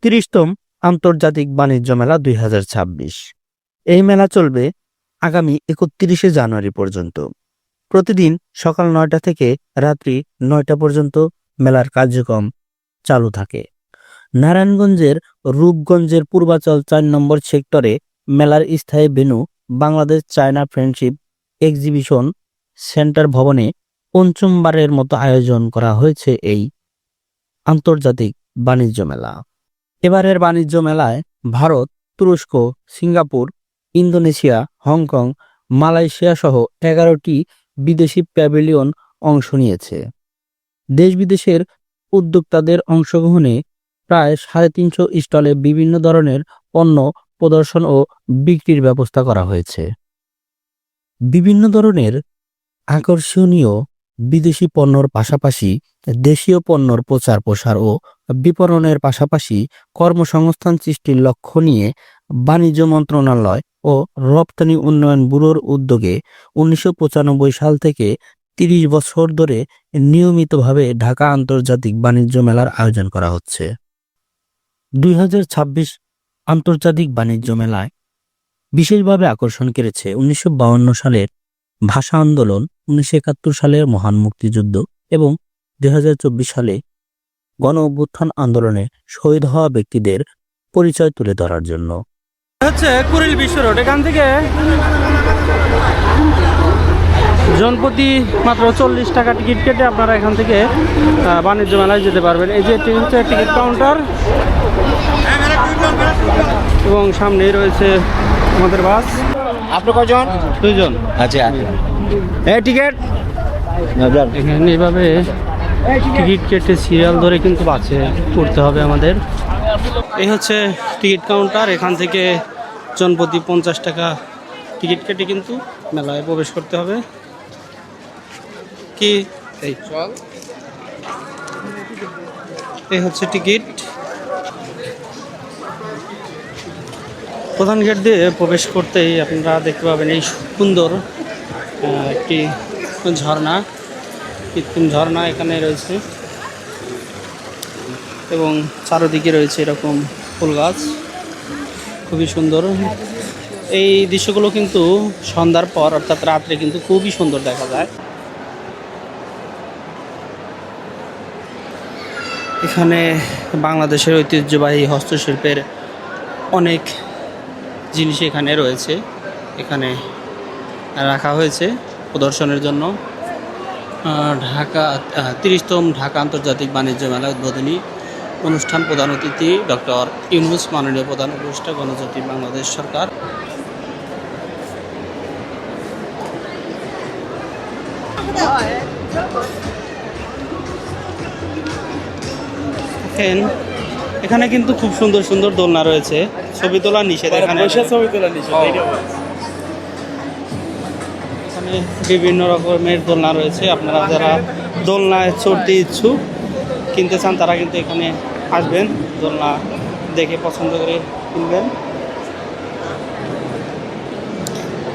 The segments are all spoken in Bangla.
৩১তম আন্তর্জাতিক বাণিজ্য মেলা ২০২৬। এই মেলা চলবে আগামী ৩১শে জানুয়ারি পর্যন্ত। প্রতিদিন সকাল ৯টা থেকে রাত্রি ৯টা পর্যন্ত মেলার কার্যক্রম চালু থাকে। নারায়ণগঞ্জের রূপগঞ্জের পূর্বাচল ৪ নম্বর সেক্টরে মেলার স্থায়ী venue Bangladesh China friendship exhibition centre ভবনে পঞ্চমবারের মতো আয়োজন করা হয়েছে এই আন্তর্জাতিক বাণিজ্য মেলা। এবারের বাণিজ্য মেলায় ভারত, তুরস্ক, সিঙ্গাপুর, ইন্দোনেশিয়া, হংকং, মালয়েশিয়া সহ ১১টি বিদেশি প্যাভিলিয়ন অংশ নিয়েছে। দেশ বিদেশের উদ্যোক্তাদের অংশগ্রহণে প্রায় ৩৫০ স্টলে বিভিন্ন ধরনের পণ্য প্রদর্শন ও বিক্রির ব্যবস্থা করা হয়েছে। বিভিন্ন ধরনের আকর্ষণীয় বিদেশি পণ্যর পাশাপাশি দেশীয় পণ্যর প্রচার প্রসার ও বিপণনের পাশাপাশি কর্মসংস্থান সৃষ্টির লক্ষ্য নিয়ে বাণিজ্য মন্ত্রণালয় ও রপ্তানি উন্নয়ন ব্যুরোর উদ্যোগে ১৯৯৫ সাল থেকে ৩০ বছর ধরে নিয়মিতভাবে ঢাকা আন্তর্জাতিক বাণিজ্য মেলার আয়োজন করা হচ্ছে। ২০২৬ আন্তর্জাতিক বাণিজ্য মেলায় বিশেষভাবে আকর্ষণ কেড়েছে ১৯৫২ সালের ভাষা আন্দোলন, ১৯৭১ সালের মহান মুক্তিযুদ্ধ এবং ২০২৪ সালে গণ অভ্যুত্থান আন্দোলনে শহীদ হওয়া ব্যক্তিদের পরিচয় তুলে ধরার জন্য। হচ্ছে কুড়িল বিশ্ব রোড, এখান থেকে জনপ্রতি মাত্র ৪০ টাকা টিকিট কেটে আপনারা এখান থেকে বাণিজ্য মেলায় যেতে পারবেন। এই যে এটি হচ্ছে টিকিট কাউন্টার এবং সামনেই রয়েছে আমাদের বাস। আপনি কয়জন? ২ জন। আচ্ছা, এই টিকিট এখানে এইভাবে টিকিট কেটে সিরিয়াল ধরে কিন্তু বাসে করতে হবে আমাদের। এই হচ্ছে টিকিট কাউন্টার, এখান থেকে জনপ্রতি ৫০ টাকা টিকিট কেটে কিন্তু মেলায় প্রবেশ করতে হবে। কি এই হচ্ছে টিকিট। প্রধান গেট দিয়ে প্রবেশ করতেই আপনারা দেখতে পাবেন এই সুন্দর একটি ঝর্ণা, কৃত্রিম ঝর্ণা এখানে রয়েছে এবং চারদিকে রয়েছে এরকম ফুল গাছ, খুবই সুন্দর। এই দৃশ্যগুলো কিন্তু সন্ধ্যার পর অর্থাৎ রাত্রে কিন্তু খুবই সুন্দর দেখা যায়। এখানে বাংলাদেশের ঐতিহ্যবাহী হস্তশিল্পের অনেক জিনিস এখানে রয়েছে, এখানে রাখা হয়েছে প্রদর্শনের জন্য। ৩০তম ঢাকা আন্তর্জাতিক বাণিজ্য মেলা উদ্বোধনী অনুষ্ঠান, প্রধান অতিথি ডক্টর ইউনূস, মাননীয় প্রধান উপদেষ্টা, গণজাতি বাংলাদেশ সরকার। এখানে কিন্তু খুব সুন্দর সুন্দর দোলনা রয়েছে, ছবি তোলা নিষেধ এখানে। এখানে বিভিন্ন রকমের দোলনা রয়েছে, আপনারা যারা দোলনায় চড়তে ইচ্ছুক, কিনতে চান, তারা কিন্তু এখানে আসবেন, দোলনা দেখে পছন্দ করে কিনবেন।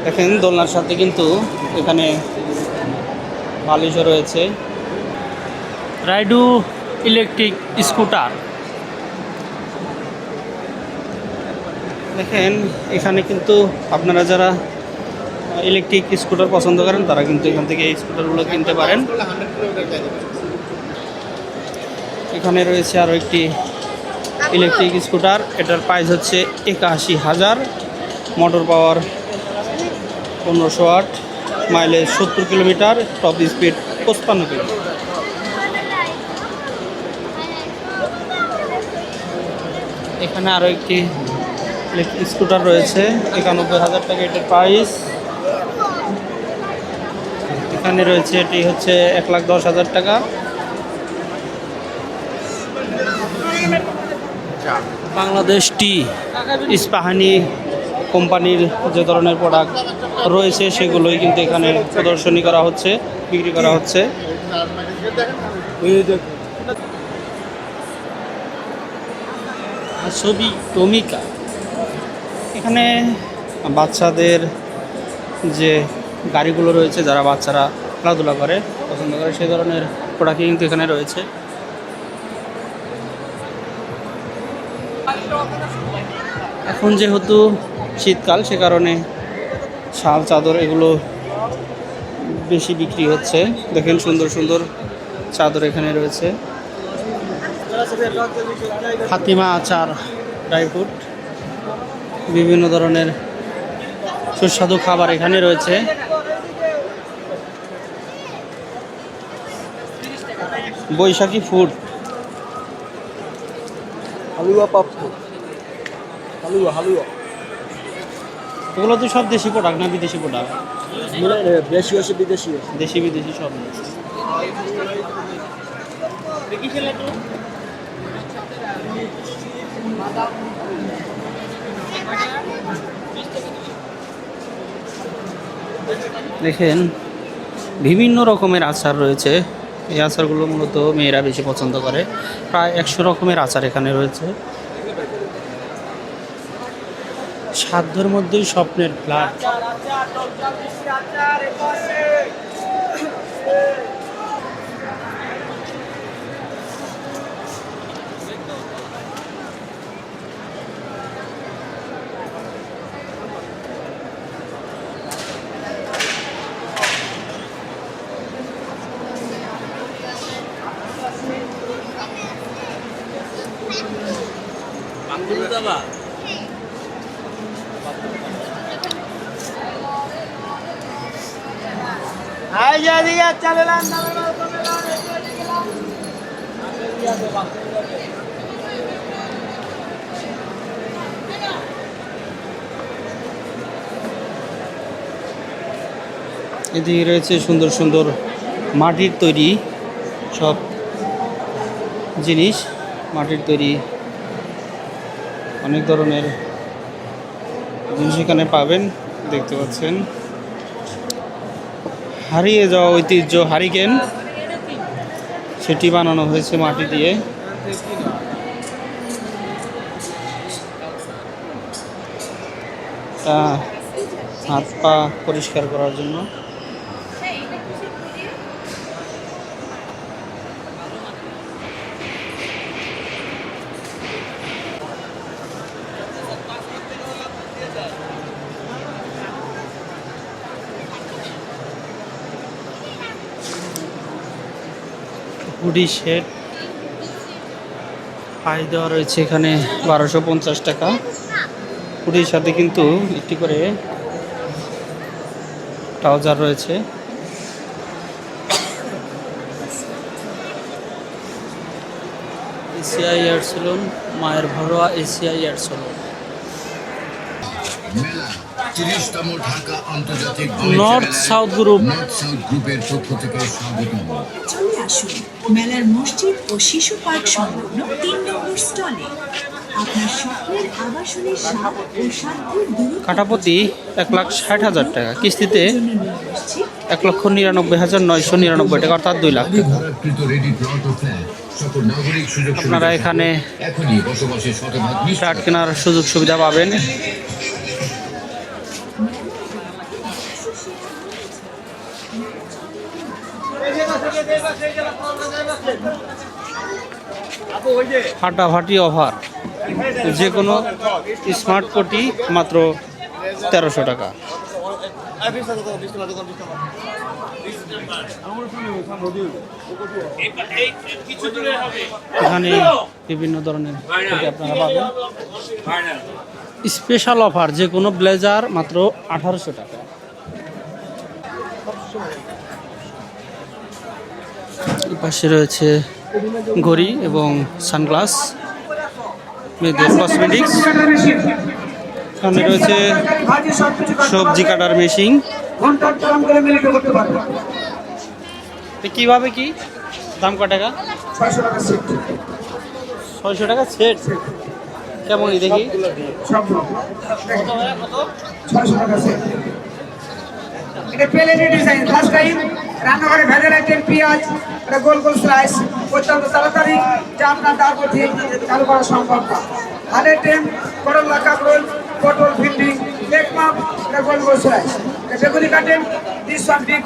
দেখেন দোলনার সাথে কিন্তু এখানে বালিশও রয়েছে। রাইডু ইলেকট্রিক স্কুটার, দেখেন এখানে কিন্তু আপনারা যারা ইলেকট্রিক স্কুটার পছন্দ করেন তারা কিন্তু এখান থেকে এই স্কুটারগুলো কিনতে পারেন। এখানে রয়েছে আরও একটি ইলেকট্রিক স্কুটার, এটার প্রাইস হচ্ছে ৮১,০০০, motor power ১৫০০ watt, mileage ৭০ kilometre, top speed ৫৫ kilometre. এখানে আরও একটি ইলেকট্রিক স্কুটার রয়েছে, ৯১,০০০ টাকা এটার প্রাইস। এখানে রয়েছে, এটি হচ্ছে ১,১০,০০০ টাকা। বাংলাদেশ টি ইস্পাহানি কোম্পানির যে ধরনের প্রোডাক্ট রয়েছে সেগুলোই কিন্তু এখানে প্রদর্শনী করা হচ্ছে, বিক্রি করা হচ্ছে। ছবি টমিকা, এখানে বাচ্চাদের যে গাড়িগুলো রয়েছে, যারা বাচ্চারা খেলাধুলা করে পছন্দ করে সেই ধরনের প্রোডাক্ট কিন্তু এখানে রয়েছে। এখন যেহেতু শীতকাল, সে কারণে শাল চাদর এগুলো বেশি বিক্রি হচ্ছে। দেখেন সুন্দর সুন্দর চাদর এখানে রয়েছে। ফাতিমা আচার, ড্রাই ফ্রুট, বিভিন্ন ধরনের সুস্বাদু খাবার এখানে রয়েছে। বৈশাখী ফুড, হালুয়া পাপ্পু, হালুয়া হালুয়া এগুলো তো সব দেশি প্রোডাক্ট না বিদেশি প্রোডাক্ট? বেশি আছে বিদেশি আছে। দেশি বিদেশি সব রয়েছে। দেখেন বিভিন্ন রকমের আচার রয়েছে। এই আচারগুলো মূলত মেয়েরা বেশি পছন্দ করে। প্রায় 100 রকমের আচার এখানে রয়েছে। সাধ্যের মধ্যেই স্বপ্নের ফ্ল্যাট। এদিকে রয়েছে সুন্দর সুন্দর মাটির তৈরি সব জিনিস। মাটির তৈরি অনেক ধরনের জিনিস এখানে পাবেন, দেখতে পাচ্ছেন। হারিয়ে যাওয়া ঐতিহ্য হারিকেন, সেটি বানানো হয়েছে মাটি দিয়ে। হাত পা পরিষ্কার করার জন্য। হুডি সেট প্রাইস দেওয়া রয়েছে এখানে 1250 টাকা। হুডির সাথে কিন্তু একটি করে ট্রাউজার রয়েছে। এসিআই হেয়ার সেলুন, মায়ের ঘরোয়া এসিআই হেয়ার সেলুন। তিরিশতম ঢাকা আন্তর্জাতিক north south group, north south গ্রুপের পক্ষ থেকে স্বাগতম। চলে আসুন মেলার মসজিদ ও শিশু পার্ক সংলগ্ন 3 নম্বর স্টলে। আপনার স্বপ্নের আবাসনের স্বাদ ও সাধ্যের দূরত্ব কাঠাপতি 1,60,000 টাকা, কিস্তিতে জন্য নিয়ে আসছি 1,99,999 টাকা, অর্থাৎ 2 লাখ টাকা। ভাড়াকৃত রেডি প্লট ও ফ্ল্যাট সকল নাগরিক সুযোগ আপনারা এখানে এখনই বসবাসের শতভাগ ফ্ল্যাট কেনার সুযোগ সুবিধা পাবেন। ফাটাফাটি অফার, যে কোনো স্মার্ট কোটি মাত্র 1300 টাকা। এখানে বিভিন্ন ধরনের কোটি আপনারা পাবেন। স্পেশাল অফার, যে কোনো ব্লেজার মাত্র 1800 টাকা। এই পাশে রয়েছে ঘড়ি এবং সানগ্লাস, মেয়েদের কসমেটিক্স। এখানে রয়েছে সবজি কাটার মেশিন। কিভাবে কি দাম কত টাকা? 600 টাকা সেট। কেমন দেখি? এটা প্লেনের ডিজাইন, ফার্স্ট টাইম রান্নাঘরে ভেজে রাখেন পেঁয়াজ, এটা গোল গোল স্লাইস, অত্যন্ত তাড়াতাড়ি যা আপনার তার মধ্যে চালু করা সম্ভব না। হালের টেম, করলা কাঁকরোল, পটল ভিন্ডি, এক মাপ, এটা গোল গোল স্লাইস। বেগুনি cutting, this one big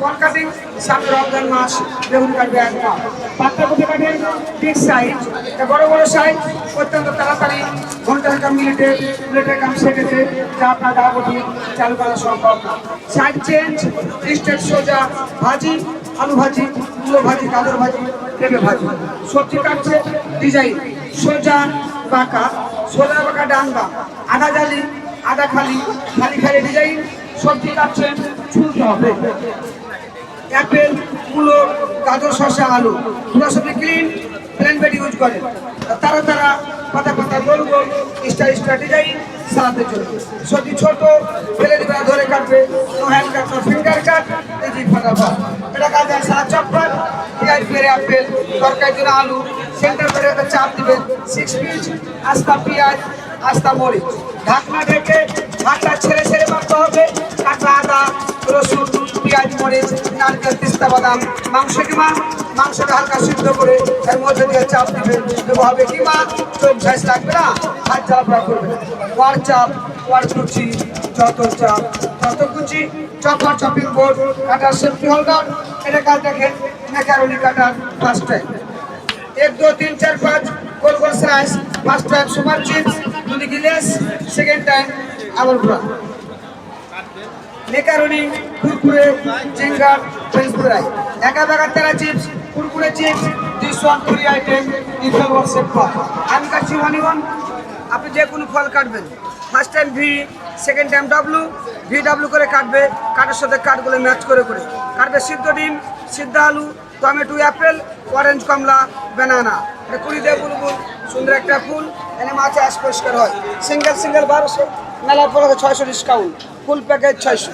one cutting, সামনে রমজান মাস বেগুনি কাটবে একদম। পাতাকপি কাটিং বিগ সাইজ, বড় বড় সাইজ, অত্যন্ত তাড়াতাড়ি ঘন্টা মিনিটের কাম সেরেছে, যা আপনার দাবটি চালু করা সম্ভব না। সাইড চেঞ্জ, স্ট্রেট সোজা, ভাজি, আলু ভাজি, মূলো ভাজি, গাজর ভাজি, পেঁপে ভাজি। সবজি কাটছে ডিজাইন, সোজা বাঁকা, সোজা বাঁকা ডান বাম, আধা জালি আধা খালি, খালি খালি ডিজাইন। সবজি কাটছে ছুলতে হবে। অ্যাপেল, মূলো, গাজর, শসা, আলু, পুরো সবজি ক্লিন প্লেন বেড ইউজ করে। তারা পাতা পাতা গোল গোল স্টার ডিজাইন সালাদের জন্য। সবজি ছোট, ফেলে দিবে না, ধরে কাটবে, নো হ্যান্ড কাট, নো ফিঙ্গার কাট, এই ফটাফট। এটা কাটবে সালাদ চটপট, পেঁয়াজ ফেলে আপেল, তরকারির জন্য আলু, সেন্টার করে একটা চাপ দিবেন, 6 পিস, আস্তা পেঁয়াজ, আস্তা মরিচ, ঢাকনা ঢেকে ভাতটা ছেড়ে ছেড়ে মারতে হবে। কাঁচা আদা, রসুন, পেঁয়াজ, মরিচ, নারকেল, পিস্তা বাদাম, মাংসটা হালকা সিদ্ধ করে এর মধ্যে দিয়ে চাপ দিবেন। দেবো হবে কিমা, চোখ ঝাঁস লাগবে না, হাত জ্বালাপড়া করবে না। ওয়ার চাপ, ওয়ার কুচি, যত চাপ তত কুচি, chopper chopping board, cutter safety holder. এটা কাজ দেখেন ম্যাকারনি কাটার ফার্স্ট টাইম। 1 2 3 4 5 গোল গোল slice, first time super chips, দুটি গিলেস, সেকেন্ড টাইম আবার ঘোরা। Macaroni, Kurkure, ginger, french fry, একা বেকা তেরা chips, Kurkure chips, this one puri item, ইফেল ওয়ার্কশপ ফল। আমি কাটছি 1 1। আপনি যে কোনো ফল কাটবেন, first time V, second time W, VW করে কাটবে, কাটার সাথে কাঠগুলো ম্যাচ করে কাটবে। সিদ্ধ ডিম, সিদ্ধ আলু, টমেটো, অ্যাপেল, অরেঞ্জ, কমলা, ব্যানানা। এটা কুড়ি দিয়ে বুলবুল, সুন্দর একটা ফুল, এনে মাছে আশ পরিষ্কার হয়। সিঙ্গেল 1200, মেলার পরে 600 ডিসকাউন্ট, ফুল প্যাকেজ 600।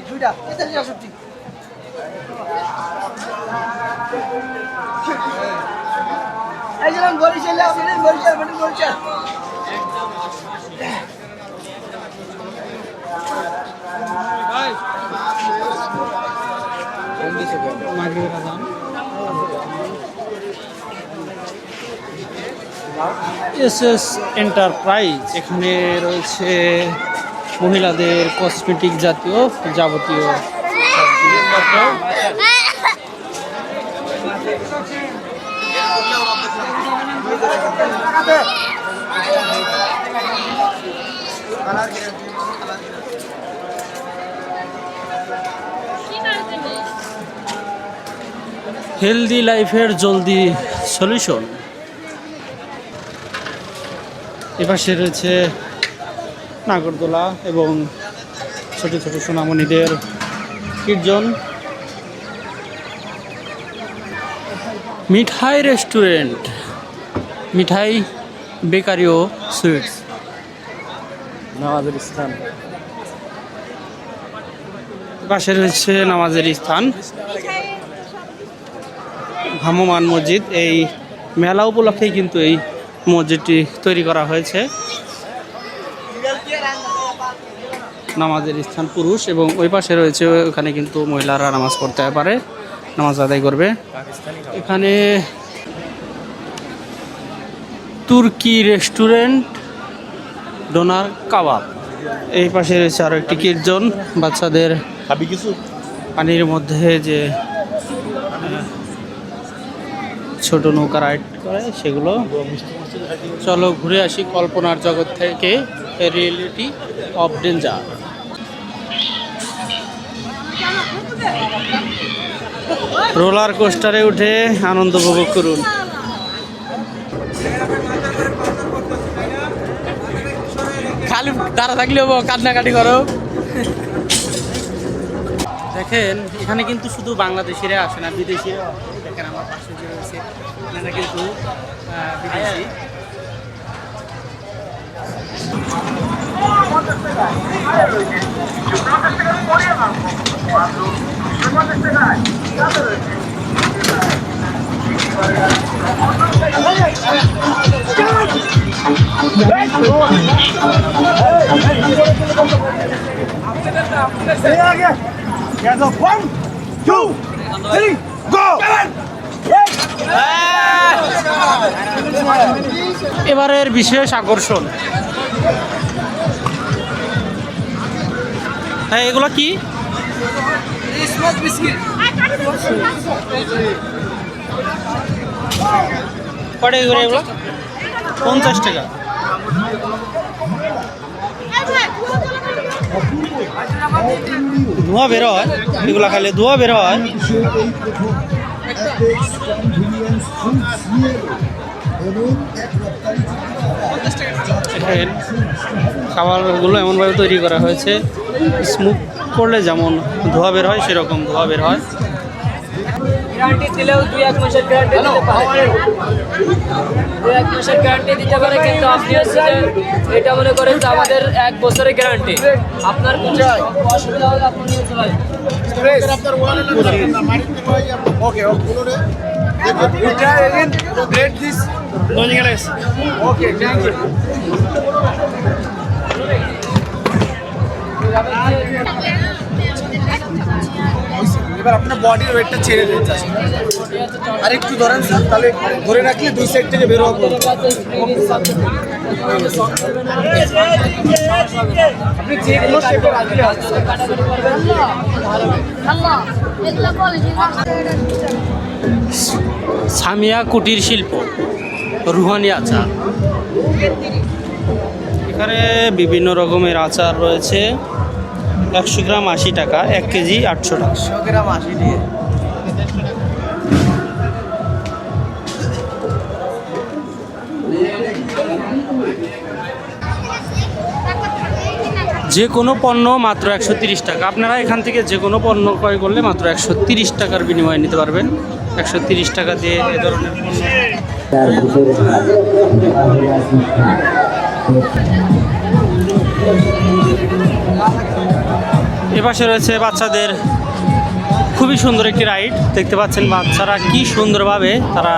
দুইটা 63। এই যে বরিশাল, বরিশাল। SS এন্টারপ্রাইজ, এখানে রয়েছে মহিলাদের কসমেটিক জাতীয় যাবতীয় জিনিসপত্র। হেলদি লাইফের জলদি সলিউশন। এপাশে রয়েছে নাগরদোলা এবং ছোট ছোট সোনামণিদের কীর্তন। মিঠাই রেস্টুরেন্ট, মিঠাই, বেকারি ও সুইটস। নামাজের স্থান, পাশে রয়েছে নামাজের স্থান, ভ্রাম্যমাণ মসজিদ। এই মেলা উপলক্ষেই কিন্তু এই মসজিদটি তৈরি করা হয়েছে। নামাজের স্থান পুরুষ, এবং ওই পাশে রয়েছে, ওখানে কিন্তু মহিলারা নামাজ পড়তে পারে, নামাজ আদায় করবে। এখানে তুর্কি রেস্টুরেন্ট, ডোনার কাবাব। এই পাশে রয়েছে আরও একটি কীর্তন, বাচ্চাদের পানির মধ্যে যে ছোট নৌকা রাইড করে সেগুলো। চলো ঘুরে আসি কল্পনার জগৎ থেকে রিয়েলিটি অফ ডেঞ্জার। রোলার কোস্টারে উঠে আনন্দ উপভোগ করুন। খালি দাঁড়া থাকলেও কান্নাকাটি করো। দেখেন এখানে কিন্তু শুধু বাংলাদেশিরা আসে না, বিদেশিরা। দেখেন আমার পাশে যে রয়েছে এখানে কিন্তু বিদেশি। এবারের বিশেষ আকর্ষণ হ্যাঁ, এগুলো কি? কটা করে এগুলো? 50 টাকা। ধোঁয়া বের হয়, এগুলা খাইলে ধোঁয়া বের হয়। দেখেন খাবারগুলো এমনভাবে তৈরি করা হয়েছে, স্মোক করলে যেমন ধোঁয়া বের হয় সেরকম ধোঁয়া বের হয়। গ্যারান্টি দিলেও 2-1 মাসের গ্যারান্টি দিতে পারে, 2-1 মাসের গ্যারান্টি দিতে পারে, কিন্তু আপনি হচ্ছে যে এটা মনে করেন যে আমাদের 1 বছরের গ্যারান্টি। আপনার কোনো অসুবিধা হলে আপনি নিয়ে চলে এবার আপনার বডির ওয়েটটা ছেড়ে দিন আর একটু ধরেন স্যার, তাহলে ধরে রাখলে 2 সাইড থেকে বের হবে। আপনি যে কোনো শেপে রাখলে সামিয়া কুটির শিল্প, রুহানি আচার। এখানে বিভিন্ন রকমের আচার রয়েছে। 100 গ্রাম 80 টাকা, 1 কেজি 800 টাকা। 100 গ্রাম 80 দিয়ে। যে কোনো পণ্য মাত্র 130 টাকা। আপনারা এখান থেকে যে কোনো পণ্য ক্রয় করলে মাত্র 130 টাকার বিনিময়ে নিতে পারবেন। 130 টাকা দিয়ে এ ধরনের পণ্য। এপাশে রয়েছে বাচ্চাদের খুবই সুন্দর একটি রাইড। দেখতে পাচ্ছেন বাচ্চারা কি সুন্দরভাবে তারা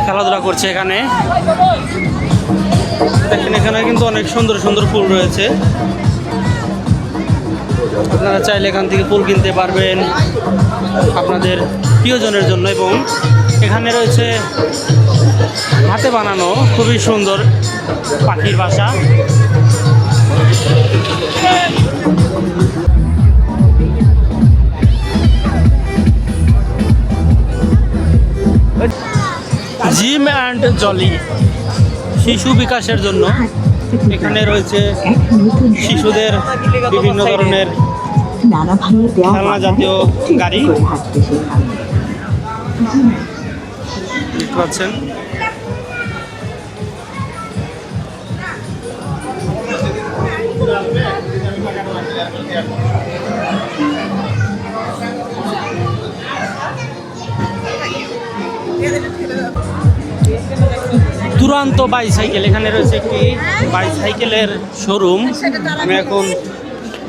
খেলাধুলা করছে এখানে। দেখেন এখানে কিন্তু অনেক সুন্দর সুন্দর ফুল রয়েছে। আপনারা চাইলে এখান থেকে ফুল কিনতে পারবেন আপনাদের প্রিয়জনের জন্য। এবং এখানে রয়েছে হাতে বানানো খুবই সুন্দর পাখির বাসা। জিম অ্যান্ড জলি, শিশু বিকাশের জন্য এখানে রয়েছে শিশুদের বিভিন্ন ধরনের খেলনা জাতীয় গাড়ি। দেখতে পাচ্ছেন দুরান্ত বাইসাইকেল। এখানে রয়েছে একটি বাইসাইকেলের শোরুম। আমি এখন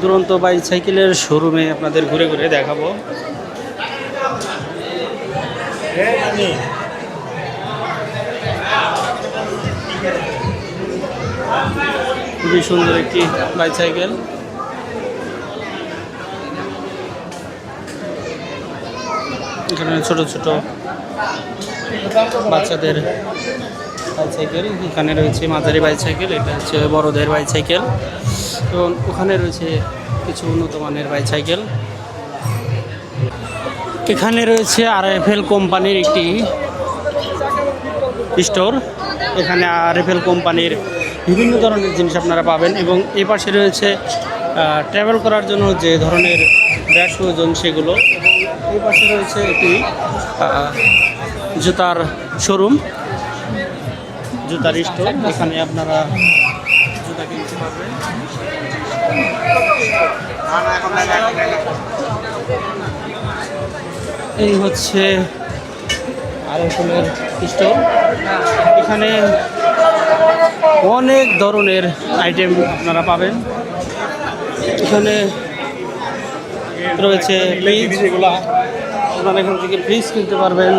দুরন্ত বাইসাইকেলের শোরুমে আপনাদের ঘুরে ঘুরে দেখাবো। খুবই সুন্দর একটি বাইসাইকেল। এখানে ছোট ছোট বাচ্চাদের বাইসাইকেল। এখানে রয়েছে মাঝারি বাইসাইকেল, এটা হচ্ছে বড়দের বাইসাইকেল। এবং ওখানে রয়েছে কিছু উন্নত মানের বাইসাইকেল। এখানে রয়েছে RFL কোম্পানির একটি স্টোর। এখানে RFL কোম্পানির বিভিন্ন ধরনের জিনিস আপনারা পাবেন। এবং এই পাশে রয়েছে ট্রাভেল করার জন্য যে ধরনের ব্যাগ প্রয়োজন সেগুলো। এবং এই পাশে রয়েছে একটি জুতার শোরুম, জুতার স্টোর। এখানে আপনারা জুতা কিনতে পারবেন। এই হচ্ছে RFL স্টোর। এখানে অনেক ধরনের আইটেম আপনারা পাবেন। এখানে রয়েছে ফ্রিজ, আপনারা এখান থেকে ফ্রিজ কিনতে পারবেন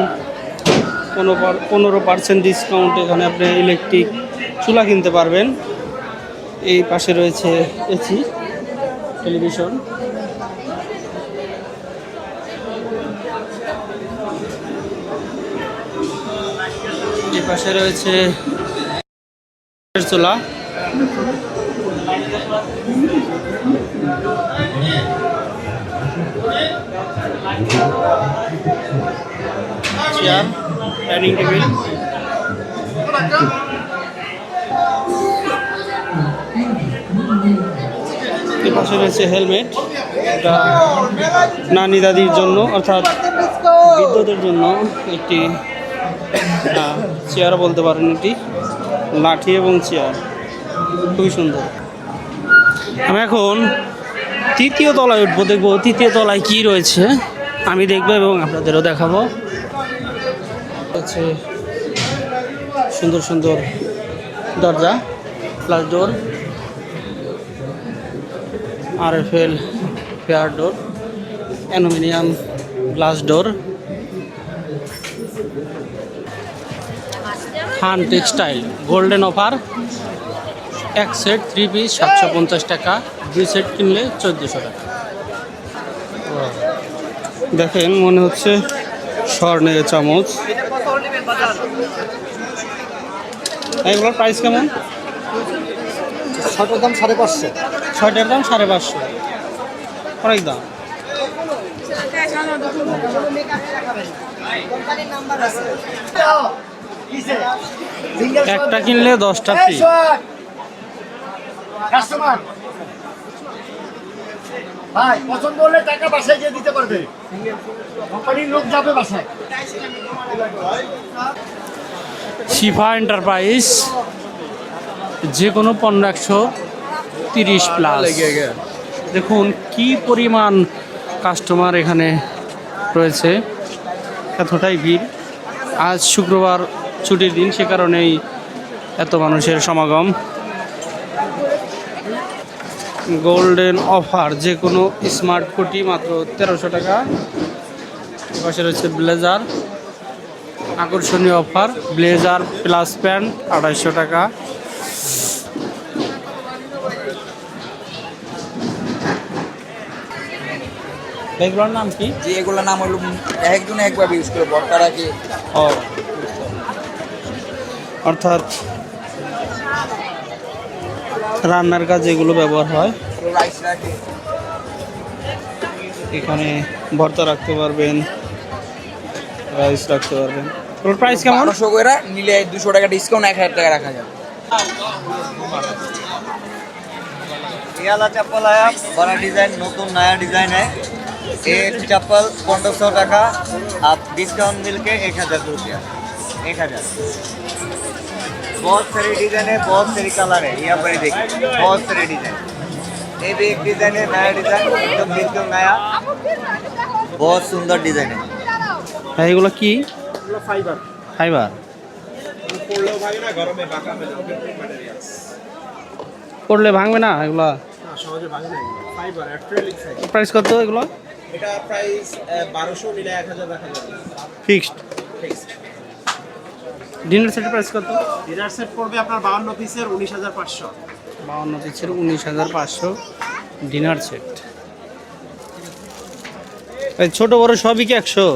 15% ডিসকাউন্ট। এখানে আপনি ইলেকট্রিক চুলা কিনতে পারবেন। এই পাশে রয়েছে এসি, টেলিভিশন। এই পাশে রয়েছে চুলা। চেয়ার, ডাইনিং টেবিল, এর পাশে রয়েছে হেলমেট, এটা নানি দাদির জন্য অর্থাৎ বৃদ্ধদের জন্য একটি চেয়ার বলতে পারেন, এটি লাঠি এবং চেয়ার, খুবই সুন্দর। আমি এখন তৃতীয় তলায় উঠবো, দেখবো তৃতীয় তলায় কি রয়েছে আমি দেখবো এবং আপনাদেরও দেখাবো। হচ্ছে সুন্দর সুন্দর দরজা, গ্লাস ডোর, RFL ফেয়ার ডোর, অ্যালুমিনিয়াম গ্লাস ডোর, খান টেক্সটাইল গোল্ডেন অফার, এক সেট 3 পিস 750 টাকা, 2 সেট কিনলে 1400 টাকা। দেখেন মনে হচ্ছে স্বর্ণের চামচ। এগুলোর প্রাইস কেমন? 6টার দাম 550, 6টার দাম 550, অনেক দাম। একটা কিনলে 10টা ফ্রি। কাস্টমার ভাই পছন্দ হলে টাকা বাসায় গিয়ে দিতে পারবে, কোম্পানির লোক যাবে বাসায়। শিফা এন্টারপ্রাইজ, যে কোনো পণ্য 130 প্লাস। দেখুন কি পরিমাণ কাস্টমার এখানে রয়েছে, এতটাই ভিড়। আজ শুক্রবার ছুটির দিন, সে কারণেই এত মানুষের সমাগম। গোল্ডেন অফার, যে কোনো স্মার্ট কোটি মাত্র 1300 টাকা। পাশে রয়েছে ব্লেজার, আকর্ষণীয় অফার, ব্লেজার প্লাস প্যান্ট 2800 টাকা। এগুলোর নাম কি? যে এগুলোর নাম হলো একজন একবার ইউজ করে বড়টা রাখে। ও, অর্থাৎ রান্নার কাজে এগুলো ব্যবহার হয়। রাইস রাখে, এখানে ভর্তা রাখতে পারবেন, রাইস রাখতে পারবেন। ওর প্রাইস কেমন? 1200 করে নিলে 200 টাকা ডিসকাউন্ট, 1000 টাকা রাখা যাবে। ये वाला चप्पल आया बड़ा डिजाइन, नतून नया डिजाइन है। एक चप्पल 1500 टका, आप डिस्काउंट मिल के 1000 रुपया, 1000। बहुत सारी डिजाइन है, बहुत सारी कलर है, यहाँ पर देखिए बहुत सारे डिजाइन। ये भी एक डिजाइन है, नया डिजाइन, एकदम बिल्कुल नया, बहुत सुंदर डिजाइन है। হ্যাঁ, এগুলো কি? ফাইবার। ফাইবার পড়লে ভাঙবে না এগুলো? সহজে ভাঙে না, ফাইবার অ্যাক্রিলিক ফাইবার। প্রাইস কত এগুলো? এটা প্রাইস 1200, নিলে 1000 রাখা যাবে ফিক্সড। ডিনার সেটের প্রাইস কত? ডিনার সেট পড়বে আপনার 52 পিসের 19500। 52 পিসের 19500 ডিনার সেট। এই ছোট বড় সবই কি 100?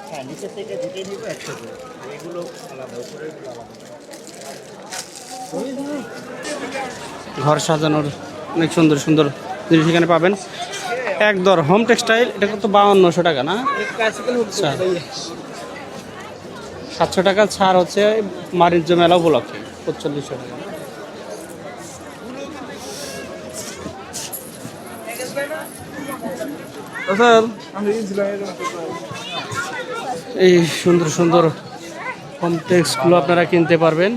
হ্যাঁ, নিচে থেকে দুটো নিব 100 করে, এগুলো আলাদা, উপরে এগুলো আলাদা। ঘর সাজানোর অনেক সুন্দর সুন্দর জিনিস এখানে পাবেন। একদর হোম টেক্সটাইল, এটা কত? 5200 টাকা না? আচ্ছা, 700 টাকা ছাড় হচ্ছে বাণিজ্য মেলা উপলক্ষে, 4500 টাকা। এই সুন্দর সুন্দর কমপ্লেক্সগুলো আপনারা কিনতে পারবেন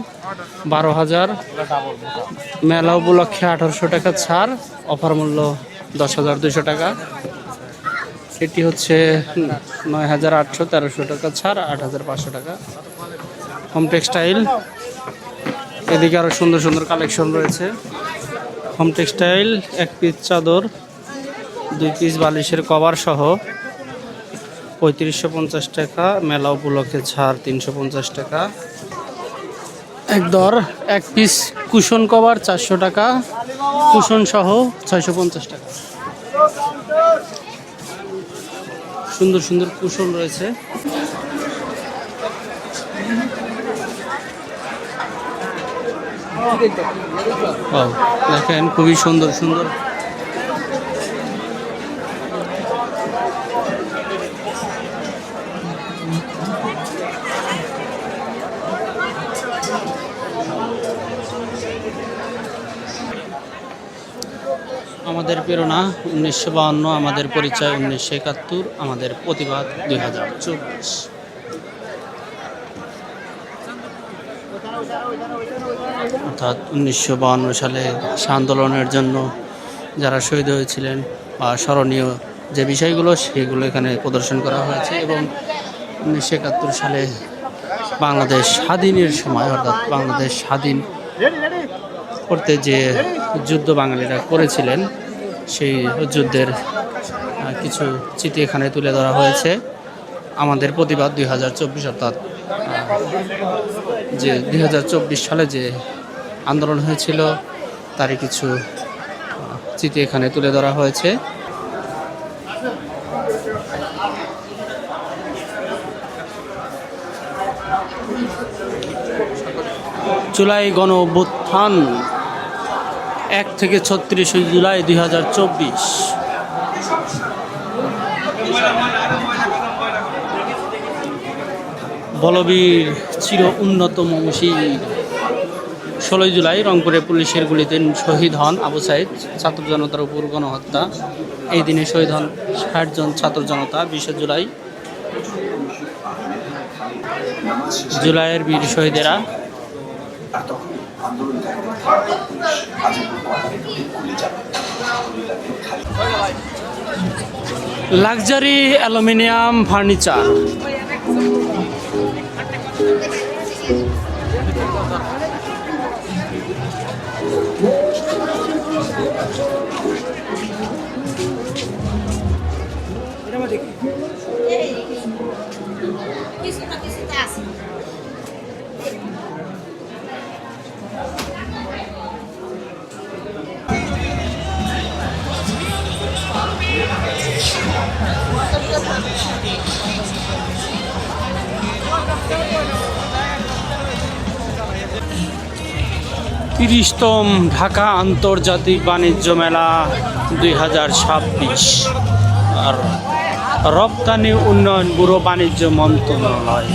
12,000, মেলা উপলক্ষে 1800 টাকা ছাড়, অফার মূল্য 10,200 টাকা। এটি হচ্ছে 9,800, 1300 টাকা ছাড়, 8,500 টাকা। হোম টেক্সটাইল, এদিকে আরও সুন্দর সুন্দর কালেকশন রয়েছে। হোম টেক্সটাইল, 1 পিস চাদর, 2 পিস বালিশের কভার সহ 3550 টাকা, মেলা উপলক্ষে ছাড় 350 টাকা। একদর 1 পিস কুশন কভার 400 টাকা, কুশন সহ 650 টাকা। সুন্দর সুন্দর কুশন রয়েছে। ও, দেখেন খুবই সুন্দর সুন্দর। আমাদের প্রেরণা 1952, আমাদের পরিচয় 1971, আমাদের প্রতিবাদ 2024। অর্থাৎ 1952 সালে ভাষা আন্দোলনের জন্য যারা শহীদ হয়েছিলেন বা স্মরণীয় যে বিষয়গুলো সেগুলো এখানে প্রদর্শন করা হয়েছে। এবং 1971 সালে বাংলাদেশ স্বাধীনের সময়, অর্থাৎ বাংলাদেশ স্বাধীন করতে যে যুদ্ধ বাঙালিরা করেছিলেন সেই যুদ্ধের কিছু স্মৃতি এখানে তুলে ধরা হয়েছে। আমাদের প্রতিবাদ 2024, অর্থাৎ যে 2024 সালে যে আন্দোলন হয়েছিল তারই কিছু স্মৃতি এখানে তুলে ধরা হয়েছে। জুলাই গণ অভ্যুত্থান 1 থেকে 36 জুলাই 2024। বলবীর চির উন্নত মমশির 16 জুলাই রংপুরে পুলিশের গুলিতে শহীদ হন আবু সাইদ। ছাত্র জনতার উপর গণহত্যা, এই দিনে শহীদ হন 60 জন ছাত্র জনতা। 20 জুলাই জুলাইয়ের বীর শহীদেরা। Luxury aluminium furniture. তিরিশতম ঢাকা আন্তর্জাতিক বাণিজ্য মেলা 2026 আর রপ্তানি উন্নয়ন ব্যুরো বাণিজ্য মন্ত্রণালয়।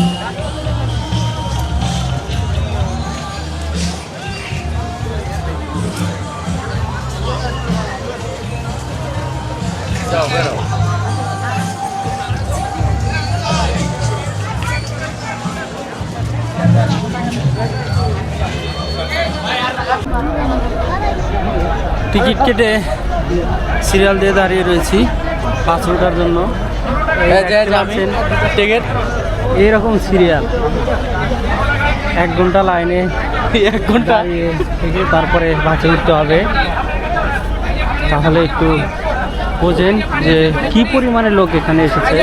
টিকিট কেটে সিরিয়াল দিয়ে দাঁড়িয়ে রয়েছি 5 ওঠার জন্য। টিকিট এইরকম সিরিয়াল 1 ঘন্টা লাইনে, 1 ঘন্টা থেকে তারপরে বাসে উঠতে হবে। তাহলে একটু বোঝেন যে কি পরিমাণে লোক এখানে এসেছে।